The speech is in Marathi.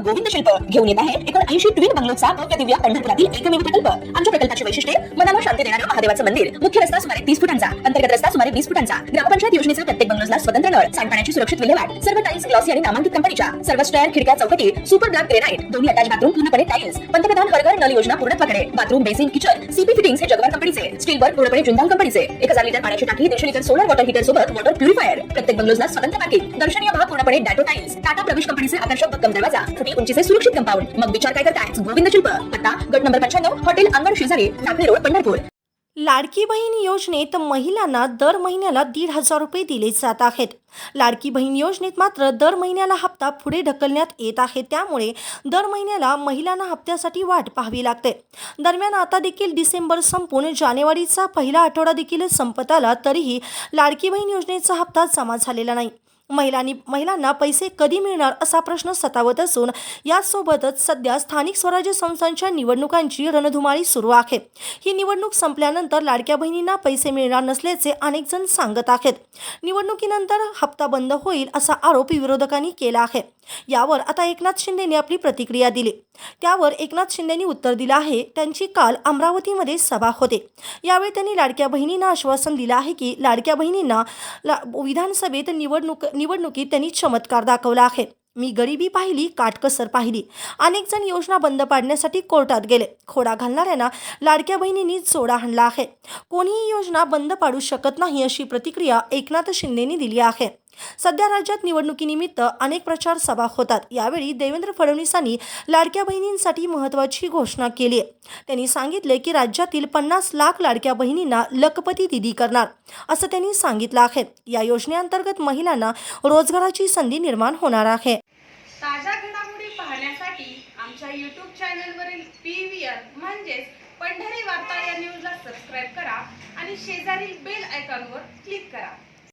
गोविंद शिल्प घेऊन येत आहे 79 ट्विन बंगलोचा भव्य दिव्य पंढरपुरातील एकमेव प्रकल्प। आमच्या प्रकल्पाची वैशिष्ट्ये मनाला शांती देणारं महादेवाचं मंदिर, मुख्य रस्ता सुमारे 30 फुटांचा, अंतर्गत रस्ता सुमारे 20 फुटांचा, ग्रामपंचायत योजनेचा प्रत्येक बंगलोजला स्वतंत्र नळ, सांडपाण्याची सुरक्षित विल्हेवाट, सर्व टाइल्स ग्लॉसी आणि नामांकित कंपनीच्या, सर्व स्टँड खिडक्या चौकटी सुपर ब्लॅक ग्रेनाइट, दोन्ही अटॅच बाथरूम पूर्णपणे टाइल्स, पंतप्रधान हर नळ योजना पूर्णत्वाकडे, bathroom basin kitchen CP fittings हे जगवार कंपनीचे, स्टील वर्क पूर्णपणे जिंदाल कंपनीचे, 1000 लिटर पाण्याची टाकी, 150 लिटर सोलर वॉटर हीटर सोबत वॉटर प्युरिफायर, प्रत्येक बंगलोजला स्वतंत्र पार्किंग, दर्शनीय भाग पूर्णपणे डॅटो टाइल्स, टाटा प्रवेश कंपनीचे आकर्षक भक्कम दरवाजा, छोटी उंचीचे सुरक्षित कंपाऊंड। मग विचार काय करताय? गोविंद शिल्प, पत्ता गट नंबर 95, हॉटेल अंगण शेजारी, टाकळी रोड, पंढरपूर। लाडकी बहीण योजनेत महिलांना दर महिन्याला 1,500 रुपये दिले जात आहेत। लाडकी बहीण योजनेत मात्र दर महिन्याला हप्ता पुढे ढकलण्यात येत आहे, त्यामुळे दर महिन्याला महिलांना हप्त्यासाठी वाट पाहावी लागते। दरम्यान आता देखील डिसेंबर संपून जानेवारीचा पहिला आठवडा देखील संपत आला तरीही लाडकी बहीण योजनेचा हप्ता जमा झालेला नाही। महिलांना पैसे कधी मिळणार असा प्रश्न सतावत असून यासोबतच सध्या स्थानिक स्वराज्य संस्थांच्या निवडणुकांची रणधुमाळी सुरू आहे। ही निवडणूक संपल्यानंतर लाडक्या बहिणींना पैसे मिळणार नसल्याचे अनेक जण सांगत आहेत। निवडणुकीनंतर हप्ता बंद होईल असा आरोप विरोधकांनी केला आहे। यावर आता एकनाथ शिंदेंनी आपली प्रतिक्रिया दिली। त्यावर एकनाथ शिंदेंनी उत्तर दिलं आहे। त्यांची काल अमरावतीमध्ये सभा होते, यावेळी त्यांनी लाडक्या बहिणींना आश्वासन दिलं आहे की लाडक्या बहिणींना विधानसभेत निवडणुकीत त्यांनी चमत्कार दाखवला आहे। मी गरिबी पाहिली, काटकसर पाहिली, अनेक जण योजना बंद पाडण्यासाठी कोर्टात गेले, खोडा घालणाऱ्यांना लाडक्या बहिणींनी जोडा हाणला आहे। कोणीही योजना बंद पाडू शकत नाही अशी प्रतिक्रिया एकनाथ शिंदेंनी दिली आहे। सध्या राज्यात निवडणुकीनिमित्त अनेक प्रचार सभा होतात। यावेळी देवेंद्र फडणवीसांनी लाडक्या बहिणींसाठी महत्त्वाची घोषणा केली आहे। त्यांनी सांगितले की राज्यातील 50 लाख लाडक्या बहिणींना लखपती दिदी करणार असं त्यांनी सांगितलं आहे। या योजनेअंतर्गत महिलांना रोजगाराची संधी निर्माण होणार आहे। ताज्या घडामोडी पाहण्यासाठी आमच्या YouTube चॅनलवरील PVR म्हणजेच पंढरी वार्ता या न्यूजला सबस्क्राइब करा आणि शेजारील बेल आयकॉनवर क्लिक करा।